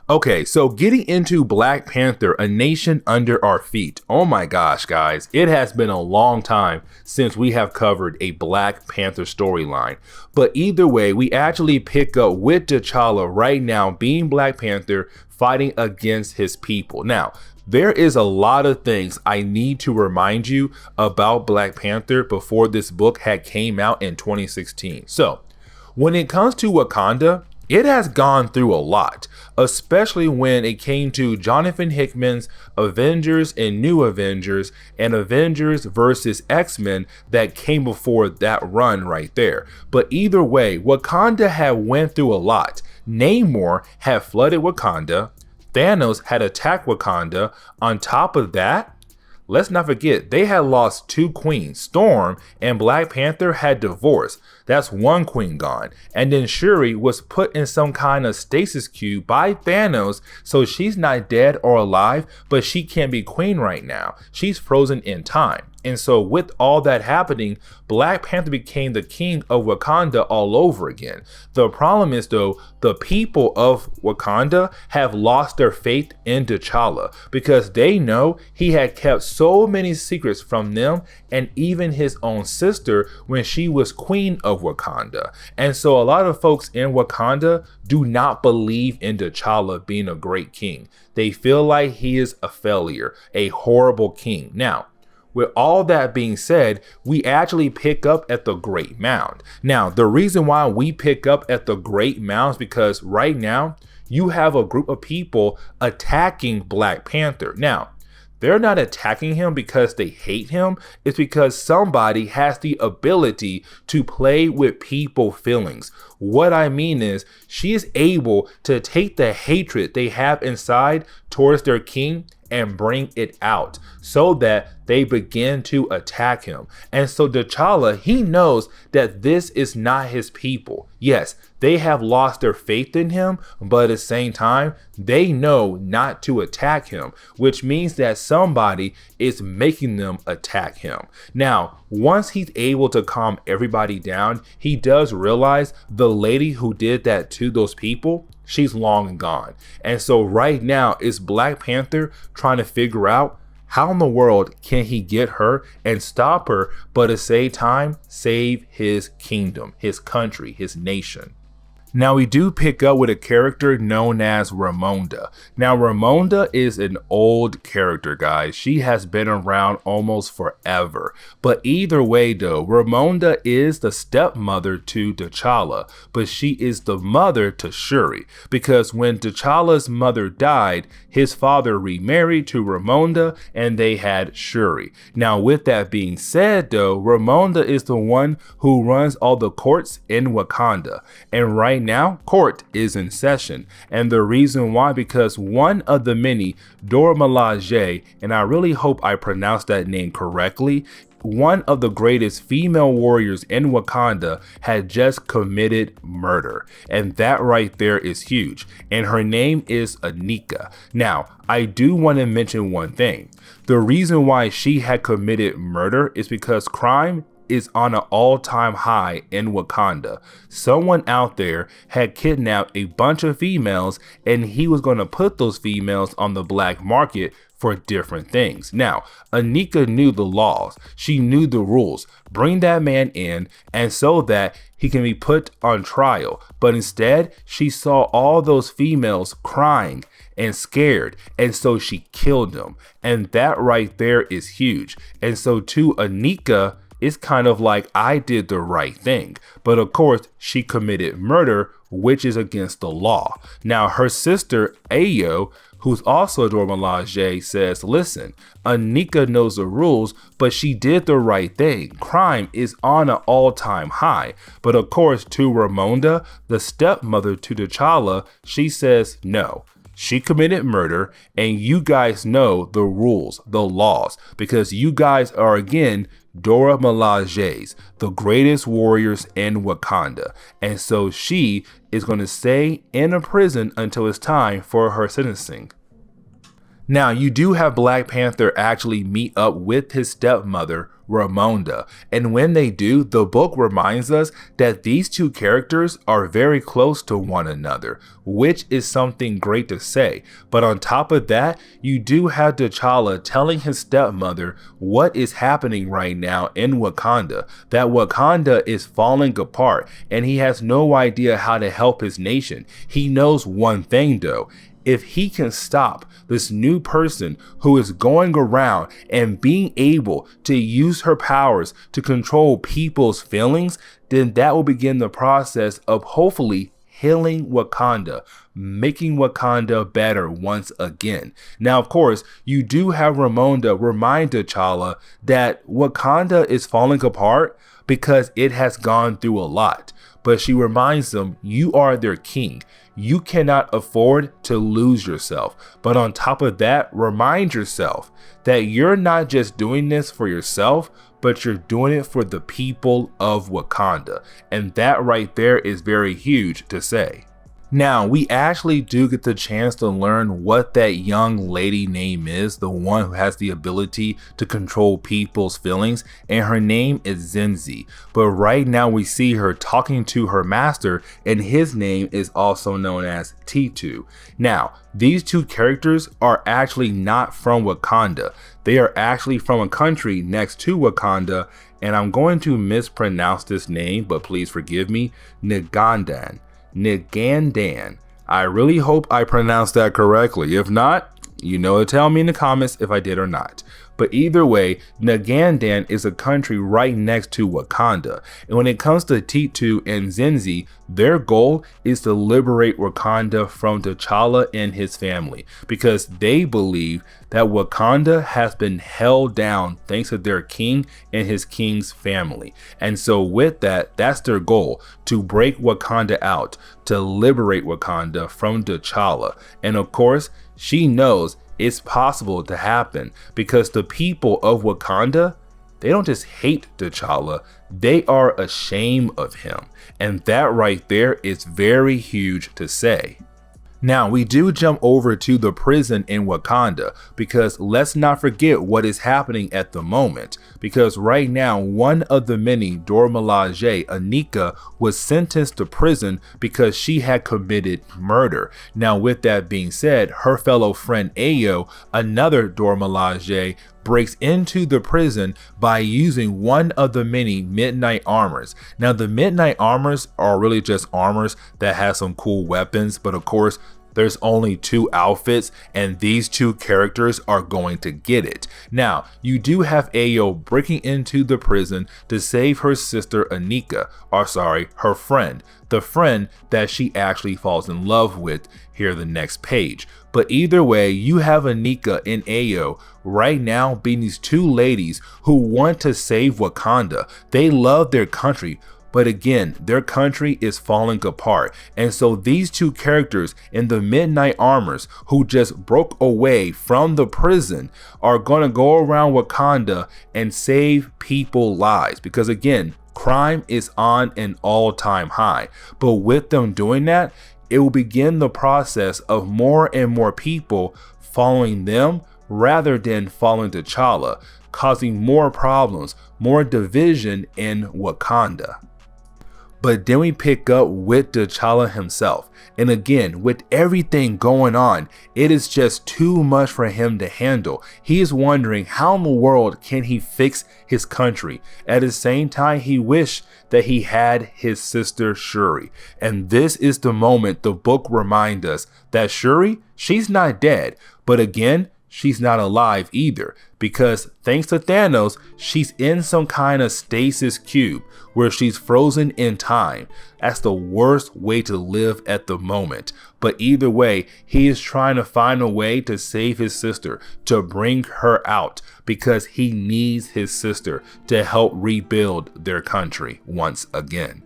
Okay, so getting into Black Panther, A Nation Under Our Feet. Oh my gosh, guys, it has been a long time since we have covered a Black Panther storyline. But either way, we actually pick up with T'Challa right now being Black Panther fighting against his people. Now, there is a lot of things I need to remind you about Black Panther before this book had came out in 2016. So, when it comes to Wakanda, it has gone through a lot, especially when it came to Jonathan Hickman's Avengers and New Avengers and Avengers versus X-Men that came before that run right there. But either way, Wakanda had went through a lot. Namor had flooded Wakanda. Thanos had attacked Wakanda. On top of that, let's not forget, they had lost two queens. Storm and Black Panther had divorced. That's one queen gone. And then Shuri was put in some kind of stasis cube by Thanos, so she's not dead or alive, but she can't be queen right now. She's frozen in time. And so with all that happening, Black Panther became the king of Wakanda all over again. The problem is though, the people of Wakanda have lost their faith in T'Challa because they know he had kept so many secrets from them and even his own sister when she was queen of Wakanda. And so a lot of folks in Wakanda do not believe in T'Challa being a great king. They feel like he is a failure, a horrible king. Now, with all that being said, we actually pick up at the Great Mound. Now, the reason why we pick up at the Great Mound is because right now you have a group of people attacking Black Panther. Now, they're not attacking him because they hate him. It's because somebody has the ability to play with people's feelings. What I mean is she is able to take the hatred they have inside towards their king and bring it out so that they begin to attack him. And so T'Challa, he knows that this is not his people. Yes, they have lost their faith in him, but at the same time, they know not to attack him, which means that somebody is making them attack him. Now, once he's able to calm everybody down, he does realize the lady who did that to those people, she's long gone. And so right now it's Black Panther trying to figure out how in the world can he get her and stop her, but at the same time save his kingdom, his country, his nation. Now we do pick up with a character known as Ramonda. Now Ramonda is an old character, guys. She has been around almost forever. But either way though, Ramonda is the stepmother to T'Challa, but she is the mother to Shuri. Because when T'Challa's mother died, his father remarried to Ramonda and they had Shuri. Now with that being said though, Ramonda is the one who runs all the courts in Wakanda. And right now, court is in session, and the reason why, because one of the many, Dora Milaje, and I really hope I pronounced that name correctly, one of the greatest female warriors in Wakanda had just committed murder, and that right there is huge, and her name is Anika. Now, I do want to mention one thing. The reason why she had committed murder is because crime is on an all-time high in Wakanda. Someone out there had kidnapped a bunch of females and he was going to put those females on the black market for different things. Now, Anika knew the laws. She knew the rules. Bring that man in and so that he can be put on trial. But instead, she saw all those females crying and scared, and so she killed them. And that right there is huge. And so to Anika, it's kind of like I did the right thing. But of course, she committed murder, which is against the law. Now, her sister, Ayo, who's also a Dora Milaje, says, listen, Anika knows the rules, but she did the right thing. Crime is on an all-time high. But of course, to Ramonda, the stepmother to T'Challa, she says no. She committed murder, and you guys know the rules, the laws, because you guys are, again, Dora Milajes, the greatest warriors in Wakanda. And so she is going to stay in a prison until it's time for her sentencing. Now, you do have Black Panther actually meet up with his stepmother Ramonda. And when they do, the book reminds us that these two characters are very close to one another, which is something great to say. But on top of that, you do have T'Challa telling his stepmother what is happening right now in Wakanda, that Wakanda is falling apart and he has no idea how to help his nation. He knows one thing though: if he can stop this new person who is going around and being able to use her powers to control people's feelings, then that will begin the process of hopefully healing Wakanda, making Wakanda better once again. Now, of course, you do have Ramonda remind T'Challa that Wakanda is falling apart because it has gone through a lot. But she reminds them, you are their king. You cannot afford to lose yourself. But on top of that, remind yourself that you're not just doing this for yourself, but you're doing it for the people of Wakanda. And that right there is very huge to say. Now, we actually do get the chance to learn what that young lady name is, the one who has the ability to control people's feelings, and her name is Zenzi. But right now we see her talking to her master, and his name is also known as T2. Now, these two characters are actually not from Wakanda. They are actually from a country next to Wakanda, and I'm going to mispronounce this name, but please forgive me, Nagandan. I really hope I pronounced that correctly. If not, you know, tell me in the comments if I did or not. But either way, Nagandan is a country right next to Wakanda. And when it comes to T2 and Zenzi, their goal is to liberate Wakanda from T'Challa and his family, because they believe that Wakanda has been held down thanks to their king and his king's family. And so with that, that's their goal, to break Wakanda out, to liberate Wakanda from T'Challa. And of course, she knows it's possible to happen because the people of Wakanda, they don't just hate T'Challa, they are ashamed of him. And that right there is very huge to say. Now, we do jump over to the prison in Wakanda, because let's not forget what is happening at the moment. Because right now, one of the many Dora Milaje, Anika, was sentenced to prison because she had committed murder. Now, with that being said, her fellow friend Ayo, another Dora Milaje, breaks into the prison by using one of the many midnight armors. Now, the midnight armors are really just armors that have some cool weapons, but of course, there's only two outfits, and these two characters are going to get it. Now, you do have Ayo breaking into the prison to save her sister Anika, or sorry, her friend, the friend that she actually falls in love with here the next page. But either way, you have Anika and Ayo right now being these two ladies who want to save Wakanda. They love their country, but again, their country is falling apart. And so these two characters in the midnight armors who just broke away from the prison are going to go around Wakanda and save people's lives. Because again, crime is on an all-time high. But with them doing that, it will begin the process of more and more people following them rather than following T'Challa, causing more problems, more division in Wakanda. But then we pick up with T'Challa himself. And again, with everything going on, it is just too much for him to handle. He is wondering how in the world can he fix his country. At the same time, he wished that he had his sister Shuri. And this is the moment the book reminds us that Shuri, she's not dead. But again, she's not alive either, because thanks to Thanos, she's in some kind of stasis cube where she's frozen in time. That's the worst way to live at the moment. But either way, he is trying to find a way to save his sister, to bring her out, because he needs his sister to help rebuild their country once again.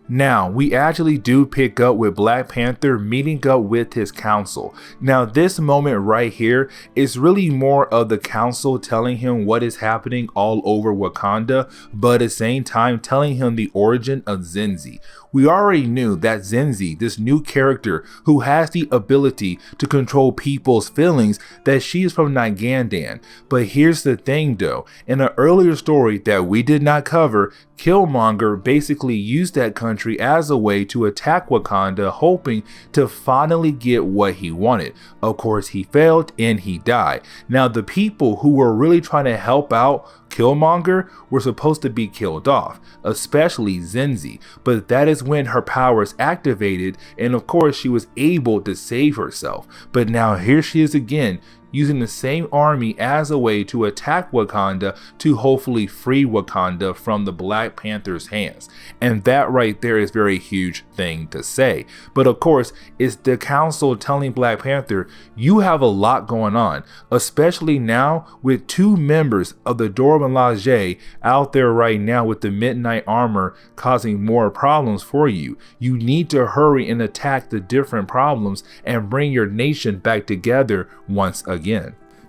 Now, we actually do pick up with Black Panther meeting up with his council. Now, this moment right here is really more of the council telling him what is happening all over Wakanda, but at the same time telling him the origin of Zenzi. We already knew that Zenzi, this new character who has the ability to control people's feelings, that she is from Nigandan. But here's the thing though, in an earlier story that we did not cover, Killmonger basically used that country as a way to attack Wakanda, hoping to finally get what he wanted. Of course, he failed and he died. Now, the people who were really trying to help out Killmonger were supposed to be killed off, especially Zenzi, but that is when her powers activated, and of course she was able to save herself. But now here she is again, using the same army as a way to attack Wakanda to hopefully free Wakanda from the Black Panther's hands. And that right there is a very huge thing to say. But of course, it's the council telling Black Panther, you have a lot going on, especially now with 2 members of the Dora Milaje out there right now with the midnight armor causing more problems for you. You need to hurry and attack the different problems and bring your nation back together once again.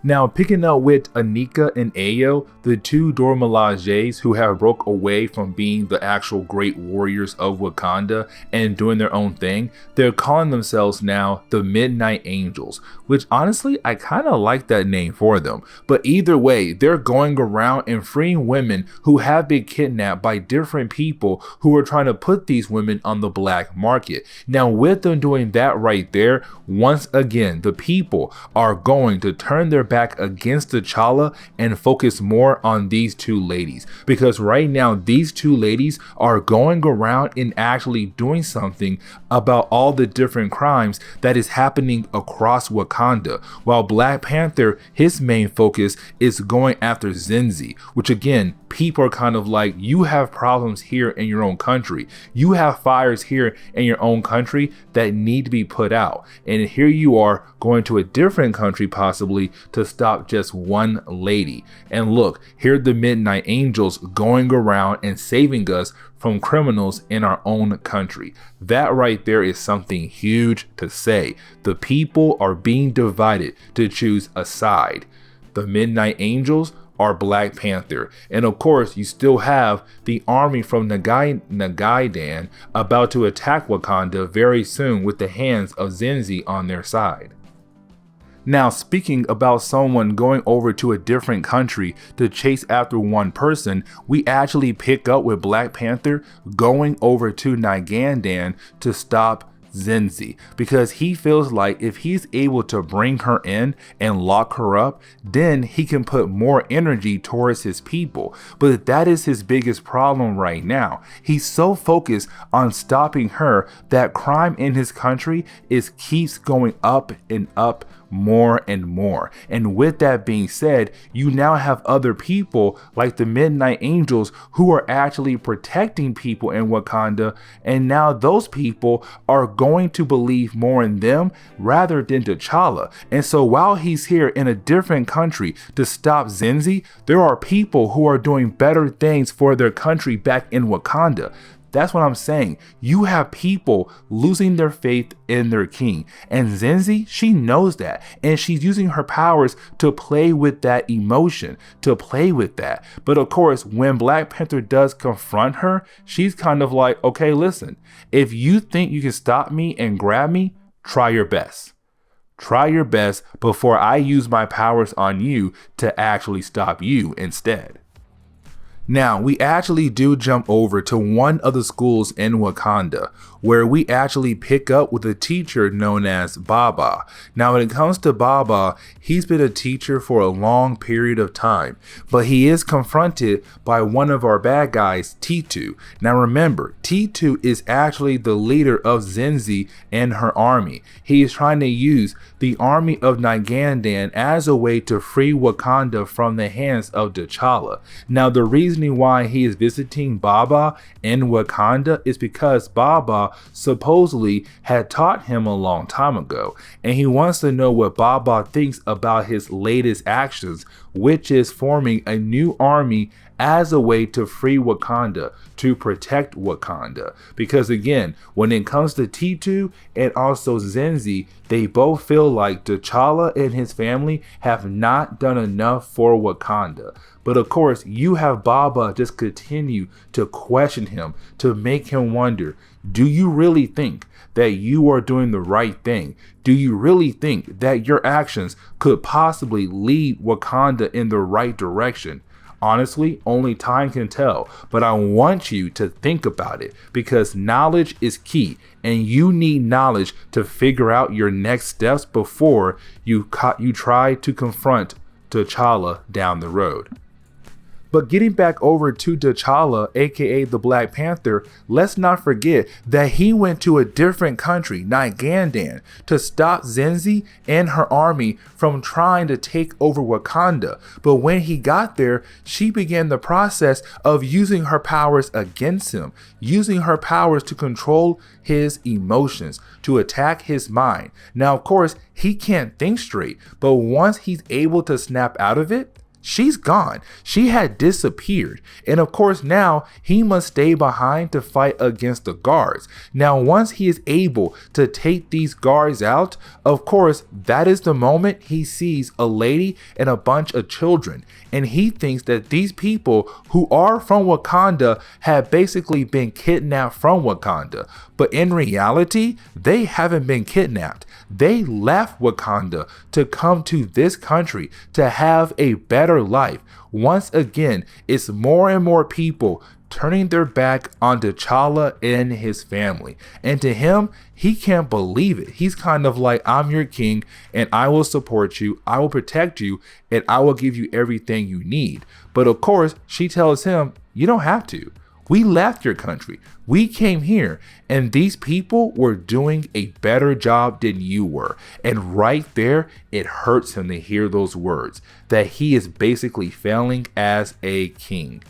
Now, picking up with Anika and Ayo, the 2 Dora Milajes who have broke away from being the actual great warriors of Wakanda and doing their own thing, they're calling themselves now the Midnight Angels, which honestly, I kind of like that name for them. But either way, they're going around and freeing women who have been kidnapped by different people who are trying to put these women on the black market. Now, with them doing that right there, once again, the people are going to turn their back against T'Challa and focus more on these 2 ladies, because right now these 2 ladies are going around and actually doing something about all the different crimes that is happening across Wakanda, while Black Panther, his main focus is going after Zenzi, which again, people are kind of like, you have problems here in your own country, you have fires here in your own country that need to be put out, and here you are going to a different country possibly to stop just one lady. And look, here are the Midnight Angels going around and saving us from criminals in our own country. That right there is something huge to say. The people are being divided to choose a side. The Midnight Angels are Black Panther, and of course you still have the army from Nagaidan about to attack Wakanda very soon with the hands of Zenzi on their side. Now, speaking about someone going over to a different country to chase after one person, we actually pick up with Black Panther going over to Nigandan to stop Zenzi, because he feels like if he's able to bring her in and lock her up, then he can put more energy towards his people. But that is his biggest problem right now. He's so focused on stopping her that crime in his country keeps going up and up more and more. And with that being said, you now have other people like the Midnight Angels who are actually protecting people in Wakanda, and now those people are going to believe more in them rather than T'Challa. And so while he's here in a different country to stop Zenzi, there are people who are doing better things for their country back in Wakanda. That's what I'm saying. You have people losing their faith in their king. And Zenzi, she knows that. And she's using her powers to play with that emotion, to play with that. But of course, when Black Panther does confront her, she's kind of like, okay, listen, if you think you can stop me and grab me, try your best. Try your best before I use my powers on you to actually stop you instead. Now, we actually do jump over to one of the schools in Wakanda, where we actually pick up with a teacher known as Baba. Now, when it comes to Baba, he's been a teacher for a long period of time, but he is confronted by one of our bad guys, T2. Now, remember, T2 is actually the leader of Zenzi and her army. He is trying to use the army of Nigandan as a way to free Wakanda from the hands of T'Challa. Now, the reasoning why he is visiting Baba in Wakanda is because Baba supposedly had taught him a long time ago, and he wants to know what Baba thinks about his latest actions, which is forming a new army as a way to free Wakanda, to protect Wakanda. Because again, when it comes to Titu and also Zenzi, they both feel like T'Challa and his family have not done enough for Wakanda. But of course, you have Baba just continue to question him, to make him wonder, do you really think that you are doing the right thing? Do you really think that your actions could possibly lead Wakanda in the right direction? Honestly, only time can tell, but I want you to think about it because knowledge is key and you need knowledge to figure out your next steps before you try to confront T'Challa down the road. But getting back over to T'Challa, aka the Black Panther, let's not forget that he went to a different country, Nigandan, to stop Zenzi and her army from trying to take over Wakanda. But when he got there, she began the process of using her powers against him, using her powers to control his emotions, to attack his mind. Now, of course, he can't think straight, but once he's able to snap out of it, she's gone. She had disappeared. And of course, now he must stay behind to fight against the guards. Now, once he is able to take these guards out, of course, that is the moment he sees a lady and a bunch of children. And he thinks that these people who are from Wakanda have basically been kidnapped from Wakanda. But in reality, they haven't been kidnapped. They left Wakanda to come to this country to have a better life. Once again, it's more and more people turning their back on T'Challa and his family. And to him, he can't believe it. He's kind of like, I'm your king and I will support you, I will protect you, and I will give you everything you need. But of course, she tells him, you don't have to. We left your country. We came here and these people were doing a better job than you were. And right there, it hurts him to hear those words that he is basically failing as a king.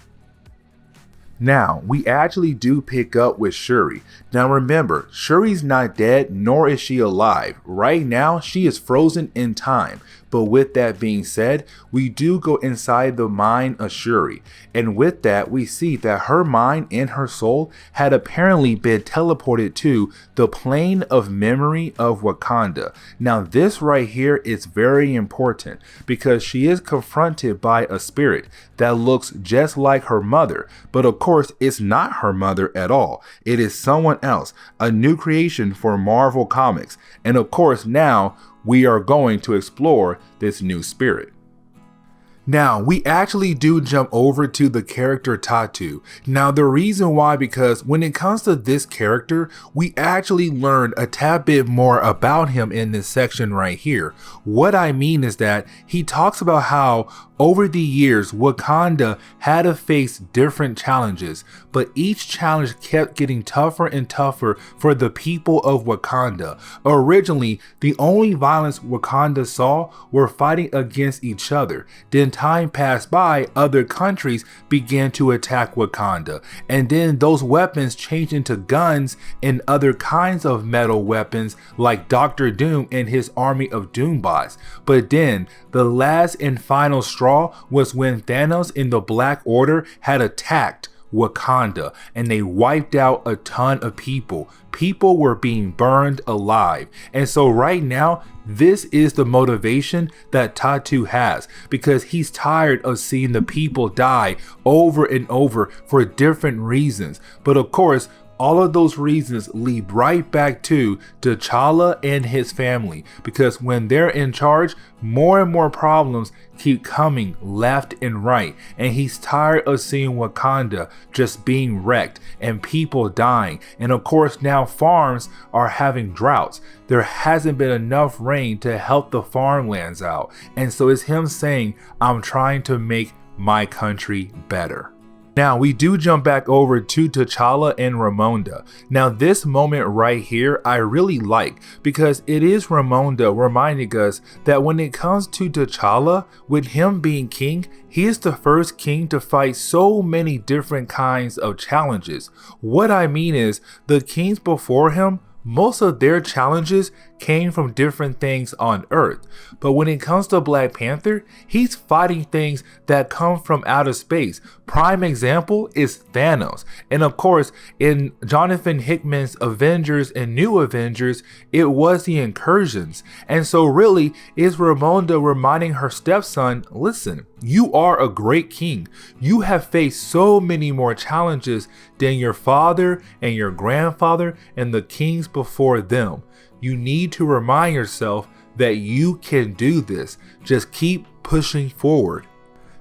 Now, we actually do pick up with Shuri. Now remember, Shuri's not dead, nor is she alive. Right now, she is frozen in time. But with that being said, we do go inside the mind of Shuri. And with that, we see that her mind and her soul had apparently been teleported to the plane of memory of Wakanda. Now this right here is very important because she is confronted by a spirit that looks just like her mother. But of course, it's not her mother at all. It is someone else, a new creation for Marvel Comics. And of course, now we are going to explore this new spirit. Now, we actually do jump over to the character Tatu. Now, the reason why, because when it comes to this character, we actually learned a tad bit more about him in this section right here. What I mean is that he talks about how over the years, Wakanda had to face different challenges, but each challenge kept getting tougher and tougher for the people of Wakanda. Originally, the only violence Wakanda saw were fighting against each other. Then time passed by, other countries began to attack Wakanda, and then those weapons changed into guns and other kinds of metal weapons like Dr. Doom and his army of Doombots. But then the last and final straw was when Thanos in the Black Order had attacked Wakanda and they wiped out a ton of people. People were being burned alive. And so right now, this is the motivation that Tatu has because he's tired of seeing the people die over and over for different reasons. But of course, all of those reasons lead right back to T'Challa and his family because when they're in charge, more and more problems keep coming left and right, and he's tired of seeing Wakanda just being wrecked and people dying. And of course, now farms are having droughts. There hasn't been enough rain to help the farmlands out, and so it's him saying, I'm trying to make my country better. Now, we do jump back over to T'Challa and Ramonda. Now, this moment right here, I really like because it is Ramonda reminding us that when it comes to T'Challa, with him being king, he is the first king to fight so many different kinds of challenges. What I mean is, the kings before him, most of their challenges came from different things on Earth. But when it comes to Black Panther, he's fighting things that come from outer space. Prime example is Thanos. And of course, in Jonathan Hickman's Avengers and New Avengers, it was the incursions. And so really, is Ramonda reminding her stepson, listen, you are a great king. You have faced so many more challenges than your father and your grandfather and the kings before them. You need to remind yourself that you can do this. Just keep pushing forward.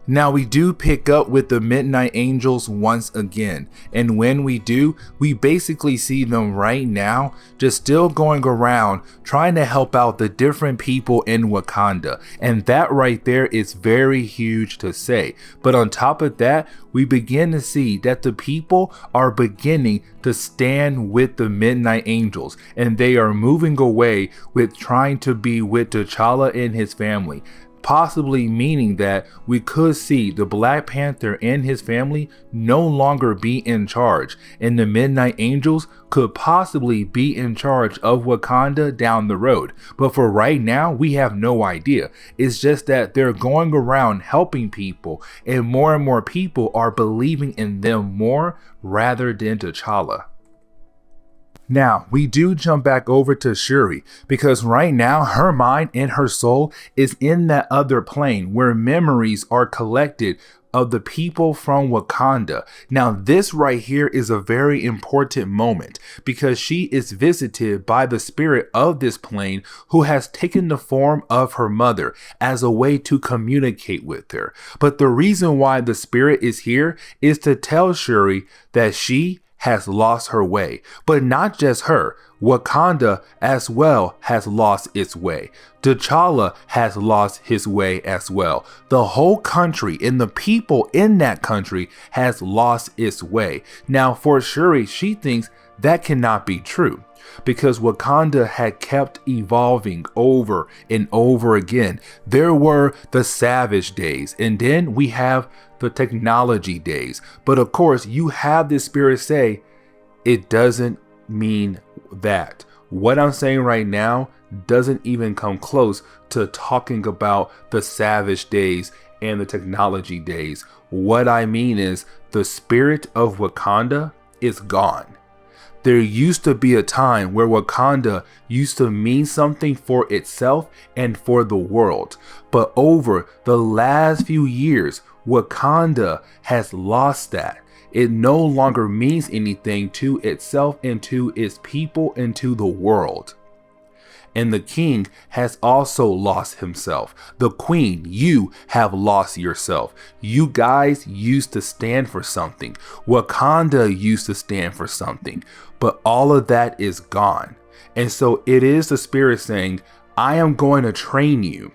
Now we do pick up with the Midnight Angels once again, and when we do, we basically see them right now just still going around trying to help out the different people in Wakanda, and that right there is very huge to say. But on top of that, we begin to see that the people are beginning to stand with the Midnight Angels, and they are moving away with trying to be with T'Challa and his family. Possibly meaning that we could see the Black Panther and his family no longer be in charge, and the Midnight Angels could possibly be in charge of Wakanda down the road. But for right now, we have no idea. It's just that they're going around helping people, and more people are believing in them more rather than T'Challa. Now, we do jump back over to Shuri, because right now her mind and her soul is in that other plane where memories are collected of the people from Wakanda. Now, this right here is a very important moment because she is visited by the spirit of this plane who has taken the form of her mother as a way to communicate with her. But the reason why the spirit is here is to tell Shuri that she has lost her way. But not just her, Wakanda as well has lost its way. T'Challa has lost his way as well. The whole country and the people in that country has lost its way. Now for Shuri, she thinks that cannot be true, because Wakanda had kept evolving over and over again. There were the savage days, and then we have the technology days. But of course, you have this spirit say, it doesn't mean that. What I'm saying right now doesn't even come close to talking about the savage days and the technology days. What I mean is the spirit of Wakanda is gone. There used to be a time where Wakanda used to mean something for itself and for the world. But over the last few years, Wakanda has lost that. It no longer means anything to itself and to its people and to the world. And the king has also lost himself. The queen, you have lost yourself. You guys used to stand for something. Wakanda used to stand for something. But all of that is gone. And so it is the spirit saying, I am going to train you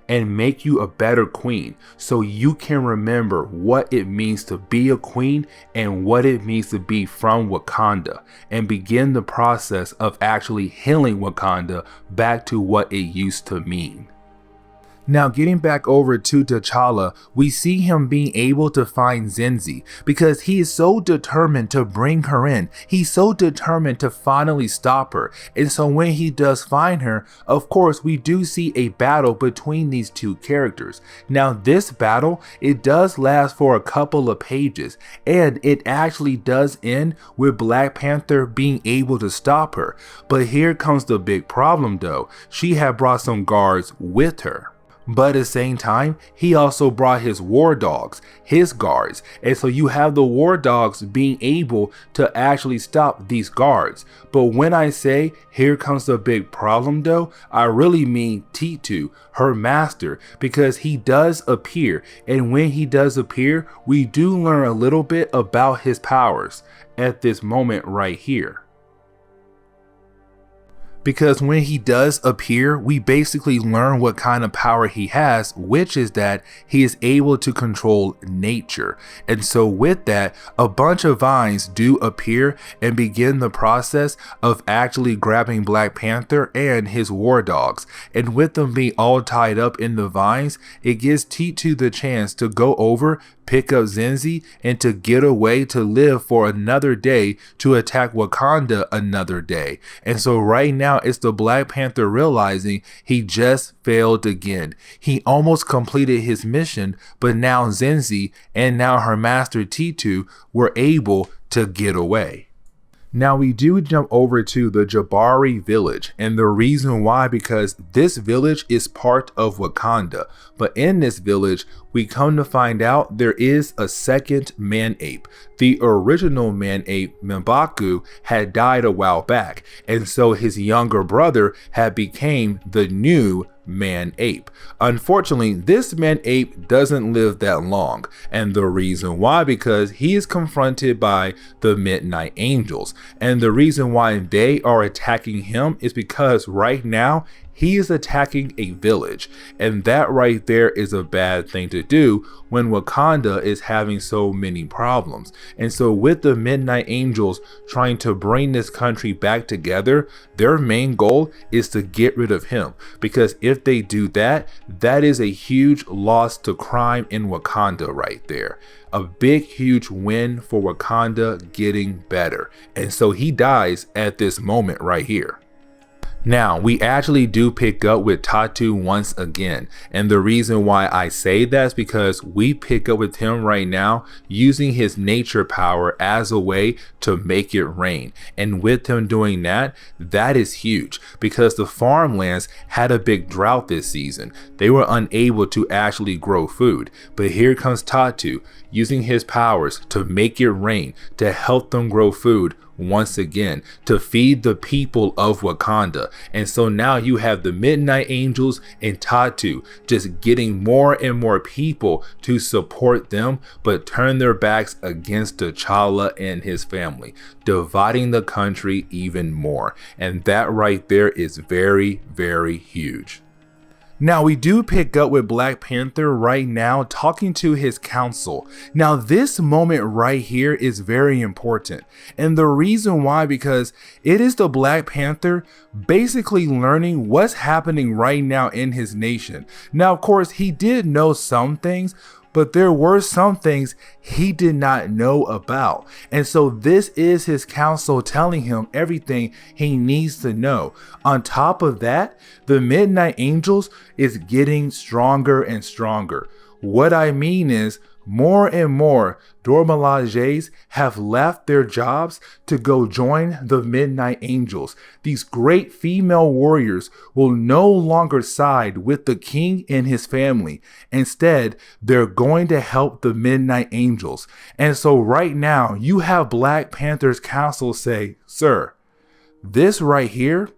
and make you a better queen so you can remember what it means to be a queen and what it means to be from Wakanda, and begin the process of actually healing Wakanda back to what it used to mean. Now, getting back over to T'Challa, we see him being able to find Zenzi because he is so determined to bring her in. He's so determined to finally stop her. And so when he does find her, of course, we do see a battle between these two characters. Now, this battle, it does last for a couple of pages, and it actually does end with Black Panther being able to stop her. But here comes the big problem though. She had brought some guards with her. But at the same time, he also brought his war dogs, his guards. And so you have the war dogs being able to actually stop these guards. But when I say here comes the big problem though, I really mean Titu, her master, because he does appear. And when he does appear, we do learn a little bit about his powers at this moment right here. Because when he does appear, we basically learn what kind of power he has, which is that he is able to control nature. And so with that, a bunch of vines do appear and begin the process of actually grabbing Black Panther and his war dogs. And with them being all tied up in the vines, it gives Titu the chance to go over, pick up Zenzi and to get away to live for another day to attack Wakanda another day. And so right now it's the Black Panther realizing he just failed again. He almost completed his mission, but now Zenzi and now her master T2 were able to get away. Now we do jump over to the Jabari village, and the reason why, because this village is part of Wakanda, but in this village we come to find out there is a second man-ape. The original man-ape, M'Baku, had died a while back, and so his younger brother had became the new man-ape. Unfortunately, this man-ape doesn't live that long, and the reason why, because he is confronted by the Midnight Angels, and the reason why they are attacking him is because right now he is attacking a village, and that right there is a bad thing to do when Wakanda is having so many problems. And so with the Midnight Angels trying to bring this country back together, their main goal is to get rid of him, because if they do that, that is a huge loss to crime in Wakanda right there. A big, huge win for Wakanda getting better. And so he dies at this moment right here. Now, we actually do pick up with Tatu once again, and the reason why I say that is because we pick up with him right now using his nature power as a way to make it rain. And with him doing that, that is huge because the farmlands had a big drought this season. They were unable to actually grow food, but here comes Tatu using his powers to make it rain, to help them grow food once again, to feed the people of Wakanda. And so now you have the Midnight Angels and Tatu just getting more and more people to support them, but turn their backs against T'Challa and his family, dividing the country even more. And that right there is very, very huge. Now we do pick up with Black Panther right now talking to his council. Now this moment right here is very important, and the reason why, because it is the Black Panther basically learning what's happening right now in his nation. Now of course he did know some things, but there were some things he did not know about. And so this is his council telling him everything he needs to know. On top of that, the Midnight Angels is getting stronger and stronger. What I mean is, more and more Dormalages have left their jobs to go join the Midnight Angels. These great female warriors will no longer side with the king and his family. Instead, they're going to help the Midnight Angels. And so right now, you have Black Panther's council say, "Sir, this right here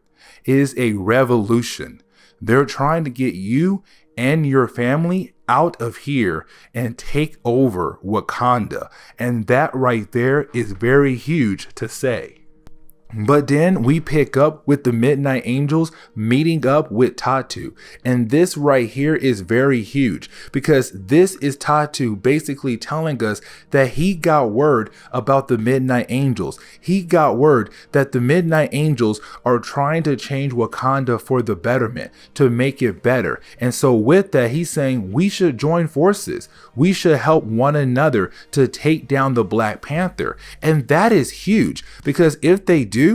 is a revolution. They're trying to get you and your family out of here and take over Wakanda." And that right there is very huge to say. But then we pick up with the Midnight Angels meeting up with Tatu. And this right here is very huge because this is Tatu basically telling us that he got word about the Midnight Angels. He got word that the Midnight Angels are trying to change Wakanda for the betterment, to make it better. And so with that, he's saying we should join forces. We should help one another to take down the Black Panther. And that is huge because if they do,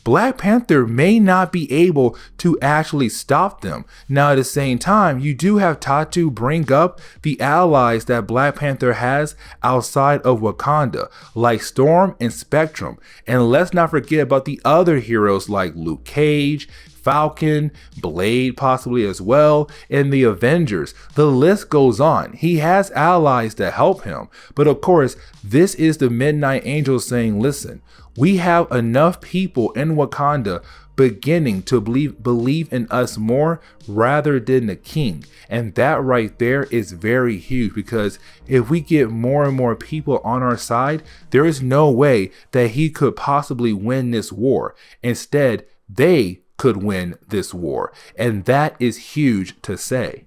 Black Panther may not be able to actually stop them. Now at the same time, you do have Tatu bring up the allies that Black Panther has outside of Wakanda, like Storm and Spectrum. And let's not forget about the other heroes like Luke Cage, Falcon, Blade possibly as well, and the Avengers. The list goes on. He has allies to help him. But of course, this is the Midnight Angels saying, listen, we have enough people in Wakanda beginning to believe in us more rather than the king. And that right there is very huge because if we get more and more people on our side, there is no way that he could possibly win this war. Instead, they could win this war. And that is huge to say.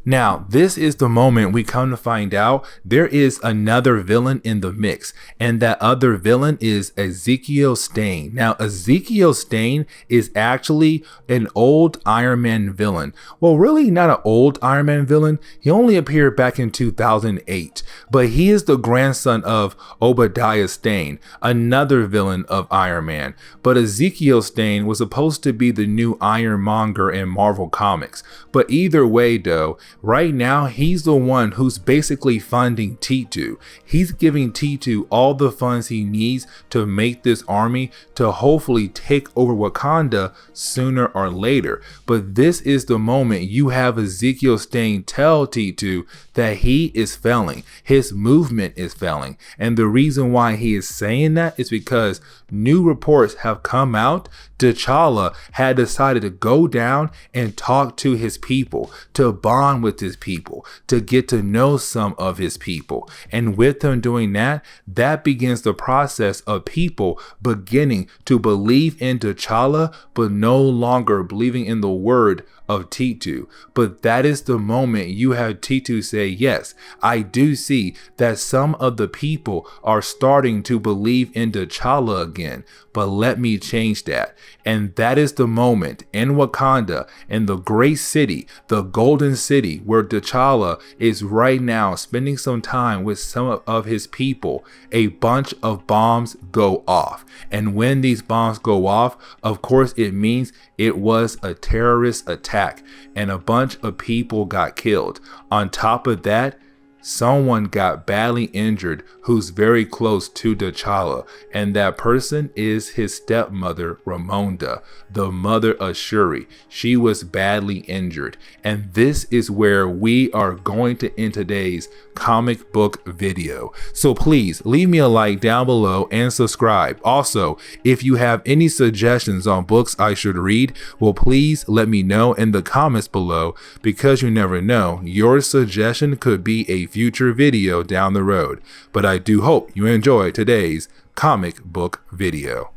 Now, this is the moment we come to find out there is another villain in the mix, and that other villain is Ezekiel Stane. Now, Ezekiel Stane is actually an old Iron Man villain. Well, really not an old Iron Man villain. He only appeared back in 2008, but he is the grandson of Obadiah Stane, another villain of Iron Man. But Ezekiel Stane was supposed to be the new Ironmonger in Marvel Comics. But either way, though, right now, he's the one who's basically funding T2. He's giving T2 all the funds he needs to make this army to hopefully take over Wakanda sooner or later. But this is the moment you have Ezekiel Stane tell T2 that he is failing. His movement is failing. And the reason why he is saying that is because new reports have come out. T'Challa had decided to go down and talk to his people, to bond with his people, to get to know some of his people. And with him doing that, that begins the process of people beginning to believe in T'Challa, but no longer believing in the word of T2. But that is the moment you have T2 say, yes, I do see that some of the people are starting to believe in T'Challa again, but let me change that. And that is the moment in Wakanda, in the great city, the golden city, where T'Challa is right now spending some time with some of his people. A bunch of bombs go off. And when these bombs go off, of course, it means it was a terrorist attack and a bunch of people got killed. On top of that, someone got badly injured who's very close to T'Challa, and that person is his stepmother, Ramonda, the mother of Shuri. She was badly injured, and this is where we are going to end today's comic book video. So please leave me a like down below and subscribe. Also, if you have any suggestions on books I should read, well, please let me know in the comments below, because you never know, your suggestion could be a future video down the road. But I do hope you enjoyed today's comic book video.